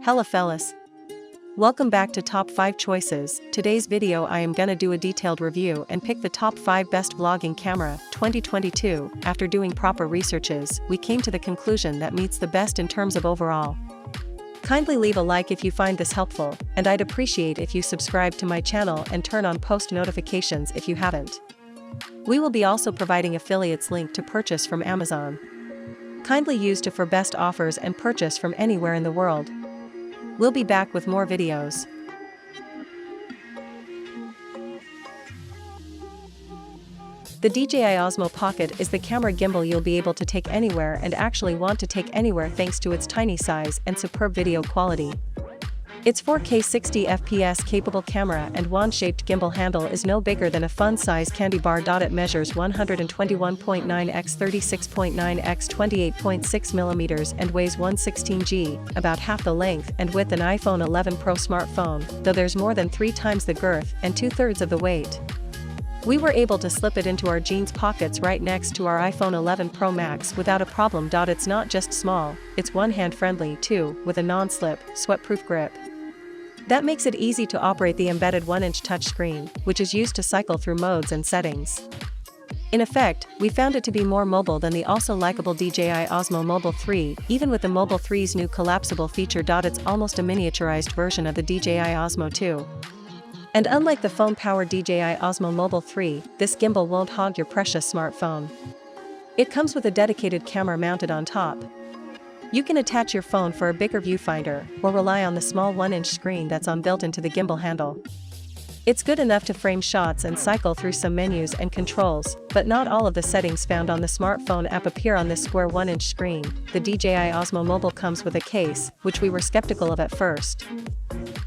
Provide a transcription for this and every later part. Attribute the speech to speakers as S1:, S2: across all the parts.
S1: Hella fellas. Welcome back to Top 5 Choices. Today's video I am gonna do a detailed review and pick the top 5 best vlogging camera 2022. After doing proper researches, we came to the conclusion that meets the best in terms of overall. Kindly leave a like if you find this helpful, and I'd appreciate if you subscribe to my channel and turn on post notifications if you haven't. We will be also providing affiliates link to purchase from Amazon. Kindly use to for best offers and purchase from anywhere in the world. We'll be back with more videos. The DJI Osmo Pocket is the camera gimbal you'll be able to take anywhere and actually want to take anywhere thanks to its tiny size and superb video quality. Its 4K 60 FPS capable camera and wand-shaped gimbal handle is no bigger than a fun-size candy bar. It measures 121.9 x 36.9 x 28.6 mm and weighs 116 g, about half the length and width an iPhone 11 Pro smartphone, though there's more than 3 times the girth and 2/3 of the weight. We were able to slip it into our jeans pockets right next to our iPhone 11 Pro Max without a problem. It's not just small, it's one-hand friendly too, with a non-slip, sweat-proof grip. That makes it easy to operate the embedded 1-inch touchscreen, which is used to cycle through modes and settings. In effect, we found it to be more mobile than the also likable DJI Osmo Mobile 3, even with the Mobile 3's new collapsible feature. It's almost a miniaturized version of the DJI Osmo 2. And unlike the phone-powered DJI Osmo Mobile 3, this gimbal won't hog your precious smartphone. It comes with a dedicated camera mounted on top. You can attach your phone for a bigger viewfinder, or rely on the small 1-inch screen that's built into the gimbal handle. It's good enough to frame shots and cycle through some menus and controls, but not all of the settings found on the smartphone app appear on this square 1-inch screen. The DJI Osmo Mobile comes with a case, which we were skeptical of at first.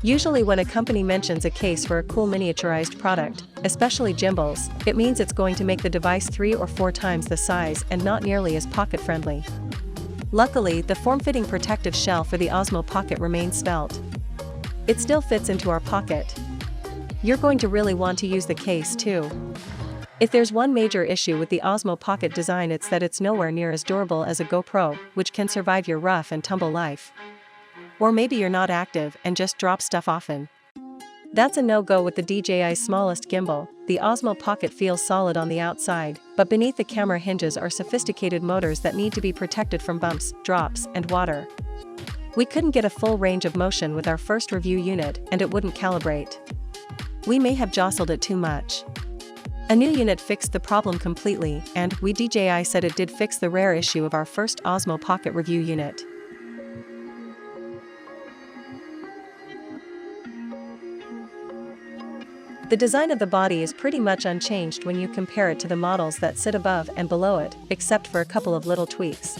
S1: Usually when a company mentions a case for a cool miniaturized product, especially gimbals, it means it's going to make the device 3 or 4 times the size and not nearly as pocket-friendly. Luckily, the form-fitting protective shell for the Osmo Pocket remains svelte. It still fits into our pocket. You're going to really want to use the case too. If there's one major issue with the Osmo Pocket design, it's that it's nowhere near as durable as a GoPro, which can survive your rough and tumble life. Or maybe you're not active and just drop stuff often. That's a no-go with the DJI's smallest gimbal. The Osmo Pocket feels solid on the outside, but beneath the camera hinges are sophisticated motors that need to be protected from bumps, drops, and water. We couldn't get a full range of motion with our first review unit, and it wouldn't calibrate. We may have jostled it too much. A new unit fixed the problem completely, and we DJI said it did fix the rare issue of our first Osmo Pocket review unit. The design of the body is pretty much unchanged when you compare it to the models that sit above and below it, except for a couple of little tweaks.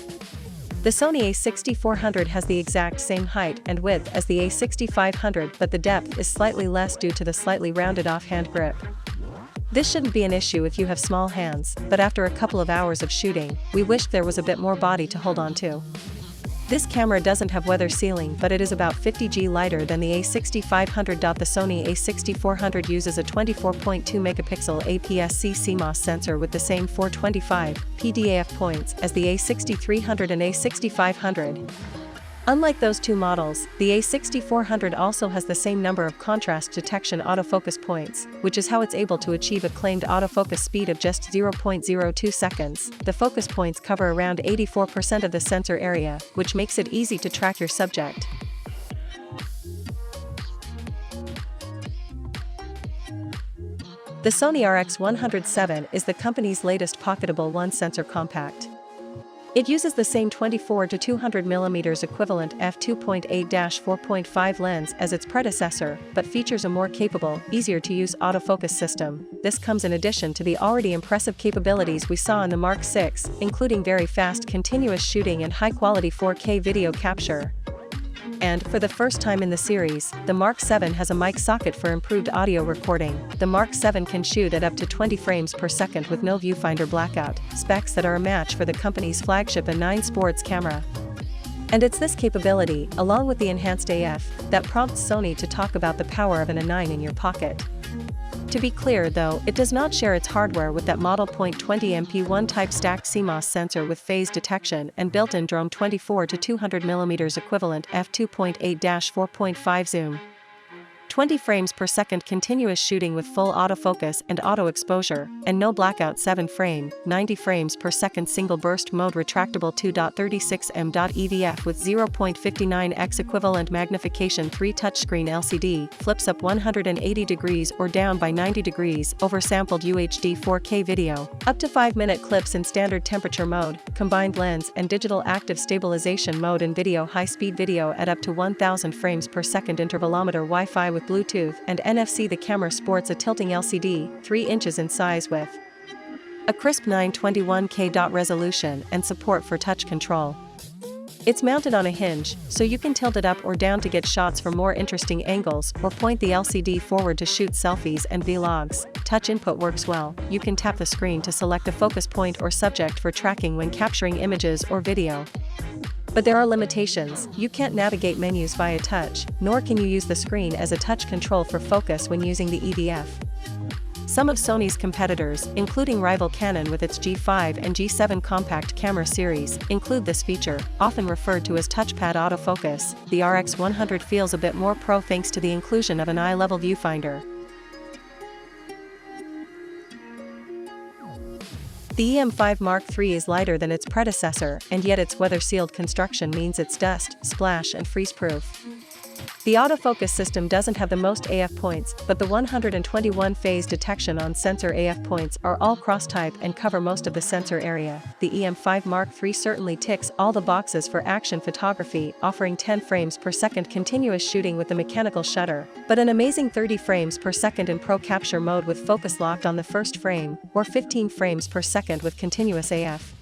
S1: The Sony a6400 has the exact same height and width as the a6500, but the depth is slightly less due to the slightly rounded off-hand grip. This shouldn't be an issue if you have small hands, but after a couple of hours of shooting, we wished there was a bit more body to hold on to. This camera doesn't have weather sealing, but it is about 50 g lighter than the a6500. The Sony a6400 uses a 24.2 megapixel APS-C CMOS sensor with the same 425 PDAF points as the a6300 and a6500. Unlike those two models, the a6400 also has the same number of contrast detection autofocus points, which is how it's able to achieve a claimed autofocus speed of just 0.02 seconds. The focus points cover around 84% of the sensor area, which makes it easy to track your subject. The Sony RX107 is the company's latest pocketable 1-sensor compact. It uses the same 24 to 200 mm equivalent f2.8-4.5 lens as its predecessor, but features a more capable, easier-to-use autofocus system. This comes in addition to the already impressive capabilities we saw in the Mark 6, including very fast continuous shooting and high-quality 4K video capture. And, for the first time in the series, the Mark 7 has a mic socket for improved audio recording. The Mark 7 can shoot at up to 20 frames per second with no viewfinder blackout, specs that are a match for the company's flagship A9 Sports camera. And it's this capability, along with the enhanced AF, that prompts Sony to talk about the power of an A9 in your pocket. To be clear though, it does not share its hardware with that model. 20MP1 type stacked CMOS sensor with phase detection and built-in drone 24 to 200mm equivalent f2.8-4.5 zoom. 20 frames per second continuous shooting with full autofocus and auto exposure, and no blackout. 7 frame, 90 frames per second single burst mode retractable 2.36mm.EVF with 0.59x equivalent magnification. 3 touchscreen LCD, flips up 180 degrees or down by 90 degrees, oversampled UHD 4K video, up to 5-minute clips in standard temperature mode, combined lens and digital active stabilization mode in video. High-speed video at up to 1000 frames per second. Intervalometer Wi-Fi with Bluetooth and NFC. The camera sports a tilting LCD, 3 inches in size with a crisp 921K resolution and support for touch control. It's mounted on a hinge, so you can tilt it up or down to get shots from more interesting angles, or point the LCD forward to shoot selfies and vlogs. Touch input works well. You can tap the screen to select a focus point or subject for tracking when capturing images or video. But there are limitations. You can't navigate menus via touch, nor can you use the screen as a touch control for focus when using the EVF. Some of Sony's competitors, including rival Canon with its G5 and G7 compact camera series, include this feature, often referred to as touchpad autofocus. The RX100 feels a bit more pro thanks to the inclusion of an eye-level viewfinder. The EM5 Mark III is lighter than its predecessor, and yet its weather-sealed construction means it's dust, splash and freeze-proof. The autofocus system doesn't have the most AF points, but the 121 phase detection on sensor AF points are all cross-type and cover most of the sensor area. The EM5 Mark III certainly ticks all the boxes for action photography, offering 10 frames per second continuous shooting with the mechanical shutter, but an amazing 30 frames per second in Pro Capture mode with focus locked on the first frame, or 15 frames per second with continuous AF.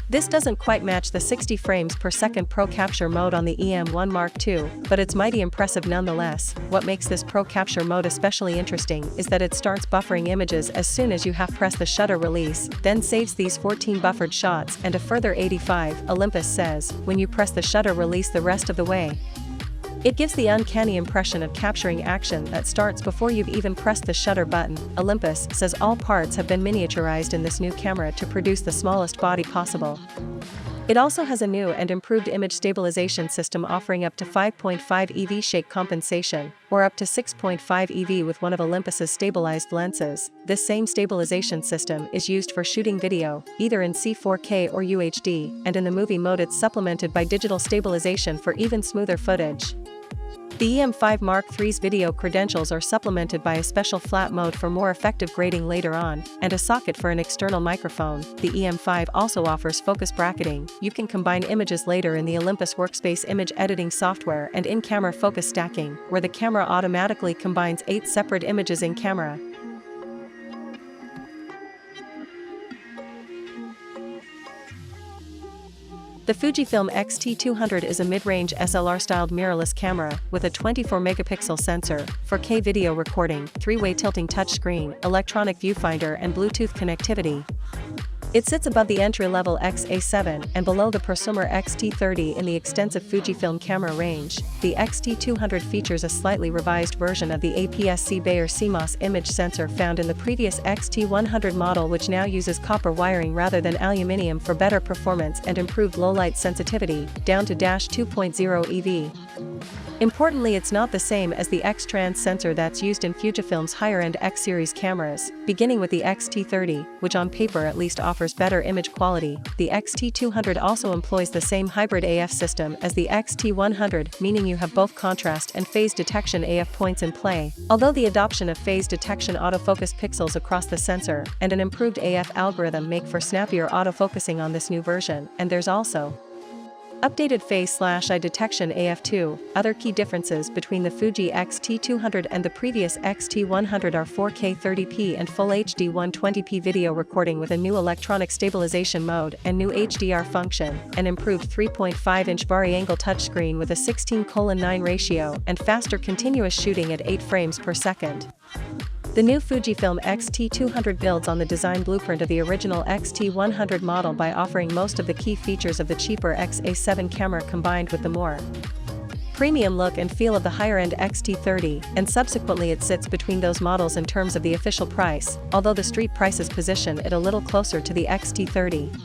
S1: This doesn't quite match the 60 frames per second Pro Capture mode on the EM1 Mark II, but it's mighty impressive nonetheless. What makes this Pro Capture mode especially interesting is that it starts buffering images as soon as you have pressed the shutter release, then saves these 14 buffered shots and a further 85, Olympus says, when you press the shutter release the rest of the way. It gives the uncanny impression of capturing action that starts before you've even pressed the shutter button. Olympus says all parts have been miniaturized in this new camera to produce the smallest body possible. It also has a new and improved image stabilization system offering up to 5.5 EV shake compensation, or up to 6.5 EV with one of Olympus's stabilized lenses. This same stabilization system is used for shooting video, either in C4K or UHD, and in the movie mode it's supplemented by digital stabilization for even smoother footage. The EM5 Mark III's video credentials are supplemented by a special flat mode for more effective grading later on, and a socket for an external microphone. The EM5 also offers focus bracketing. You can combine images later in the Olympus Workspace image editing software and in-camera focus stacking, where the camera automatically combines 8 separate images in camera. The Fujifilm X-T200 is a mid-range SLR-styled mirrorless camera with a 24-megapixel sensor, 4K video recording, 3-way tilting touchscreen, electronic viewfinder and Bluetooth connectivity. It sits above the entry-level X-A7 and below the prosumer X-T30 in the extensive Fujifilm camera range. The X-T200 features a slightly revised version of the APS-C Bayer CMOS image sensor found in the previous X-T100 model, which now uses copper wiring rather than aluminium for better performance and improved low-light sensitivity, down to -2.0 EV. Importantly, it's not the same as the X-Trans sensor that's used in Fujifilm's higher-end X-series cameras, beginning with the X-T30, which on paper at least offers better image quality. The X-T200 also employs the same hybrid AF system as the X-T100, meaning you have both contrast and phase detection AF points in play. Although the adoption of phase detection autofocus pixels across the sensor and an improved AF algorithm make for snappier autofocusing on this new version, and there's also updated phase/eye detection AF2. Other key differences between the Fuji X-T200 and the previous X-T100 are 4K 30p and Full HD 120p video recording with a new electronic stabilization mode and new HDR function, an improved 3.5-inch vari-angle touchscreen with a 16:9 ratio, and faster continuous shooting at 8 frames per second. The new Fujifilm X-T200 builds on the design blueprint of the original X-T100 model by offering most of the key features of the cheaper X-A7 camera combined with the more premium look and feel of the higher-end XT30, and subsequently it sits between those models in terms of the official price, although the street prices position it a little closer to the XT30.